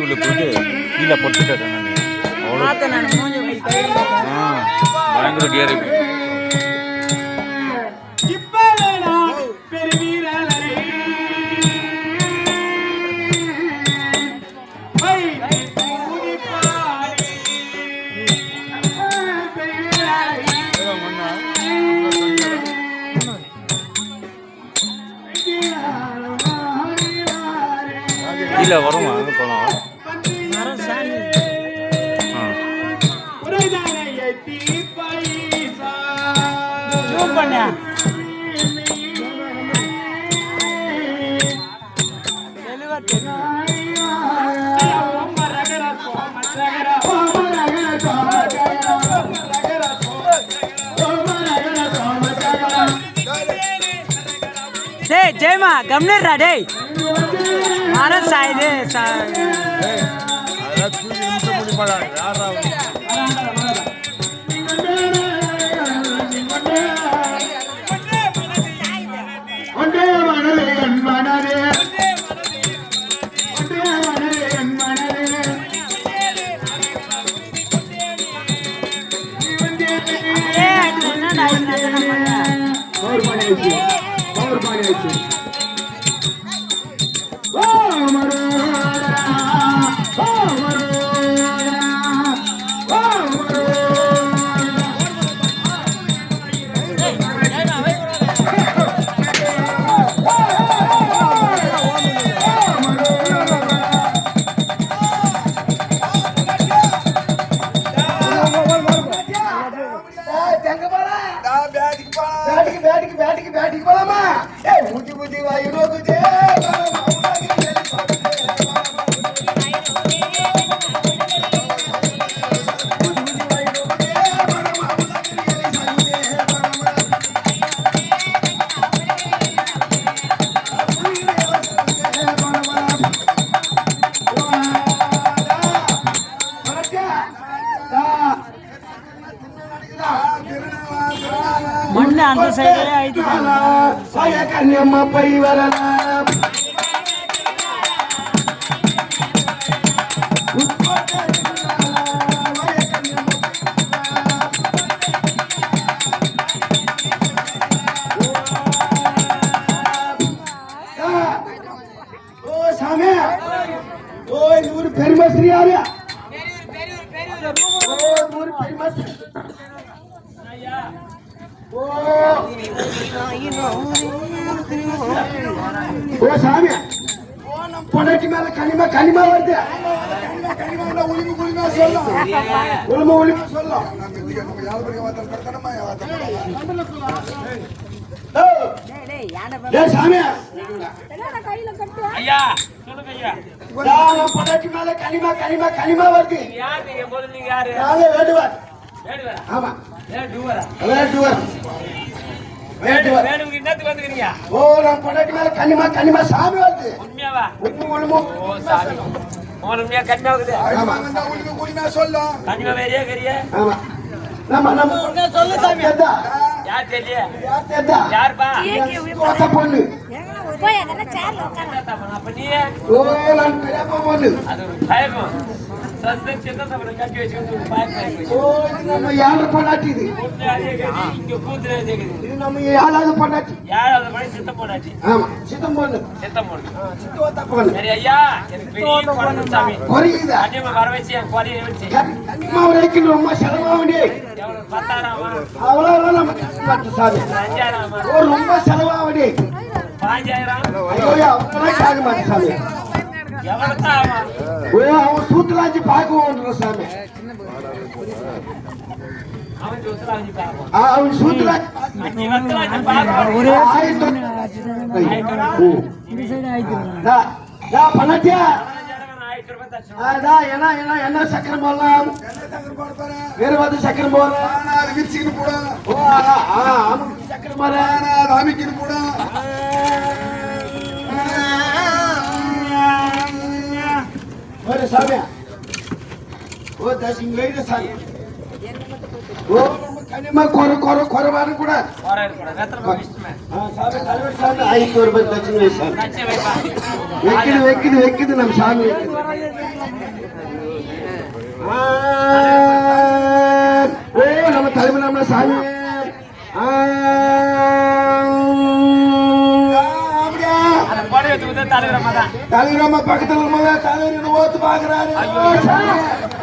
உள்ள போயிட்டு கீழே பட்டுட்டேன் பயங்கர கேரி கீழே வருமா அங்கே போகலாம் டேய் ஜெயமா கம்னர்ரா டேய் அரச இது அதெல்லாம் தூக்கி நிமிஷம் முடிப்பாடா யாரா மண்ணு அந்த சைடுல ஐடி கன்னியம்மா பை வரல ஓ சாமி ஓ ஊர் பெருமஸ்ரீ யாரு ஊர் பெருமஸ்ரீ ஓ சாமி பொண்டாட்டி மேல கனிமா வருது ஒளிமா சொல்லும் சாமி பொண்டாட்டி மேல கனிமா வருது வேடுவார் ஆமா ஓ நான் பொண்டாட்டி மேல கனிமா சாமி வருது பொண்ணு பொண்ணு யாரு பொண்டாட்டி இது நம்ம யாராவது பொண்டாட்டி ஆமா சித்தம் பொண்ணு ரொம்ப செலவாகுது அவ்வளவு நம்ம சாமி ரொம்ப செலவாகுது ஆக மாட்டேன் சாமி அவன் சூத்துலாஞ்சி பார்க்குவோம் சாமி அவன் சூத்துலாஞ்சி பண்ணட்டியா என்ன சக்கரம் போடலாம் வேற வந்து சக்கரம் போடுறேன் சக்கரம் போடுறேன் கூட ஒரு சாமியா ஓ தசிங்க சாமி ஓ கனிமா கொரவாரு கூட சாமி தலைவர் சாமி 500 ரூபாய் தச்சிங்க சாமி வெக்குது நம்ம சாமி ஓ நம்ம தலைமை நம்ம சாமி தலைவரம்மா பக்கத்துல தலைவர் ஓத்து பாக்குறாரு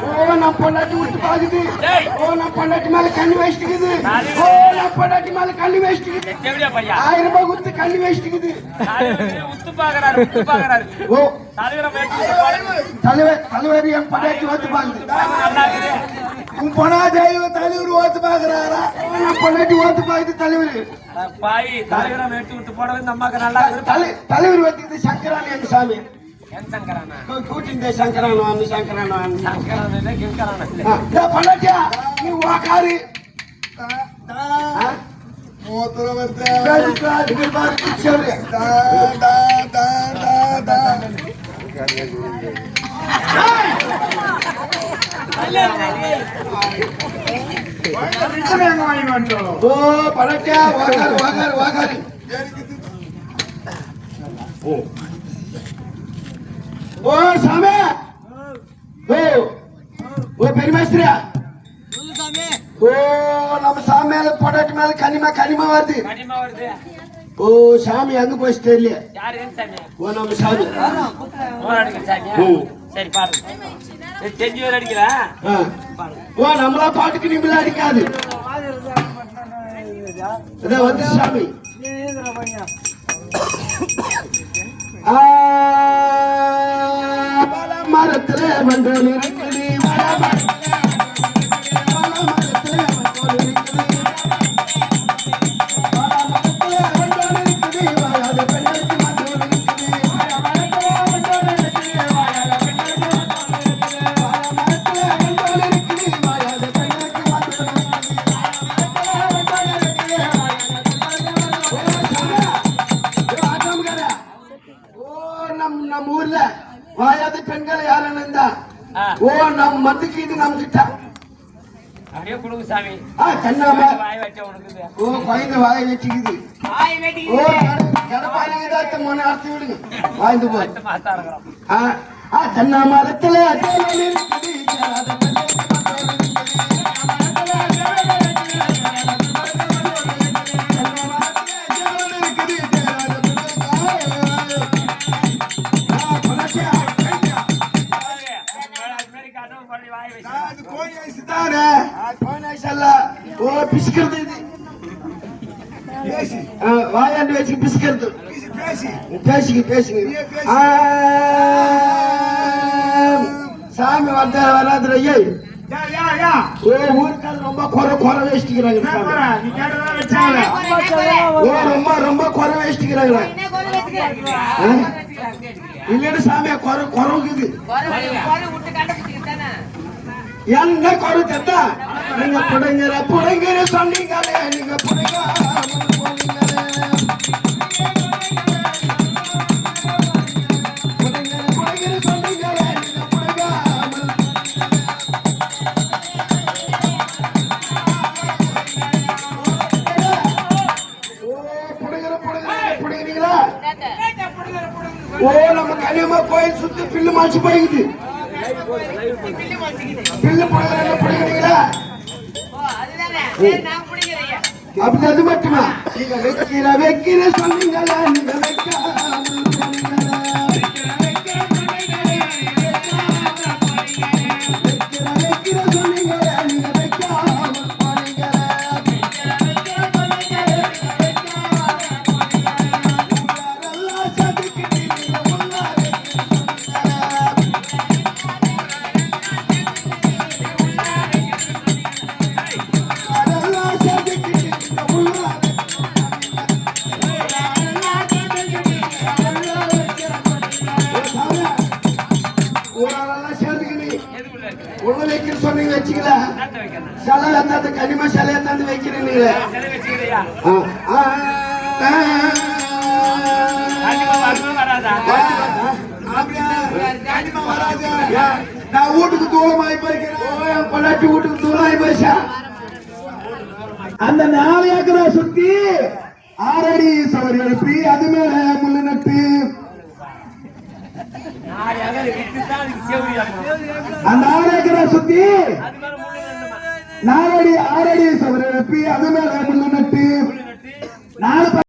ஓ நம்ம பொண்டாட்டி ஊத்து பாக்குது ஓ நம்ம பொண்டாட்டி மேல கண்ணி வச்சிட்டுக்குது ஓ நம்ம பொண்டாட்டி மேல கண்ணி வச்சிட்டுக்குது 1000 ரூபாய் குத்து கண்ணி வச்சிட்டுக்குது ஓ தலைவர் என் பொண்டாட்டி ஓத்து பாக்குது உன் பொண்ணா தெய்வ தலைவர் ஓத்து பாக்குறாரா நம்ம பொண்டாட்டி ஓத்து பாக்குது தலைவர் தலைவர் வச்சுக்கிது சங்கரான எங்க சாமி கூட்டிங்க சங்கரான பொண்டாட்டியா நீ வாக்காரு ஓ பணக்கா வாகாரு ஓ சாமி ஓ பெரியமாஸ்திரியா ஓ நம்ம சாமி மேல பொண்டாட்டி மேல கனிமா வருது ஓ சாமி அங்க போய் தெரியல ஓ நம்ம சாமி சரி பாரு தெரிஞ்சு அடிக்கல ஓ நம்மளா பாட்டுக்கு நிம்மளா அடிக்காது வந்து சாமி மரத்துல வந்து இருக்குது நம்ம ஊர்ல வாயாத பெண்கள் யாரும் இருந்தா ஓ நம்ம மத்துக்கு இது நம்ம கிட்ட அப்படியே கொடுங்க சாமி கண்ணாம வாய் வச்ச உனக்கு ஓ குழந்தை வாய் வச்சுக்குது ஓ கடப்பாரி ஏதாத்த மன அர்த்தி விடுங்க வாய்ந்து போய் மாத்தா இருக்கிறோம் கண்ணா மரத்துல ஓ பிசுக்கிறது வாயாண்டு வச்சு பிசுக்கிறது பேசுங்க சாமி வராதுல ஓ ஊருக்கார ரொம்ப குறை வேஸ்டிக்கிறாங்க ஓ ரொம்ப குறை வேஸ்டிக்கிறாங்க இல்லைன்னு சாமியா குறைக்குது என்ன குறைத்தா நீங்க புடுங்கிற சொன்னீங்களே நீங்க புடுங்க ஓ நம்ம கல்யாணமா கோயில் சுத்தி பில்லு மாச்சு போயிடுது பில்லு புடுங்கிறீங்களா அப்படி அது மட்டுமா நீங்க வைக்கிற சொன்னீங்களா நீங்க ஒண்ணு வைக்கிற சொன்னீங்க வச்சுக்கல சிலை ஏத்தாந்து கனிமா சிலை ஏத்தாந்து வைக்கிறீங்களே நான் வீட்டுக்கு தூளமாயி போயிருக்கேன் பொள்ளாச்சி வீட்டுக்கு தூளமாயி போயிச்சா அந்த 4 ஏக்கரை சுத்தி 6 அடி சவரி எழுப்பி அது மேல முள்ளு நட்டு நான் எதை விட்டுதான் அதுக்கு செவுரி ஆகணும். அந்த 6 ஏக்கரை சுத்தி அது மேல முள்ளு நடுமா? 4 அடி 6 அடி சவர வெப்பி அது மேல முள்ளு நட்டு முள்ளு நட்டு 4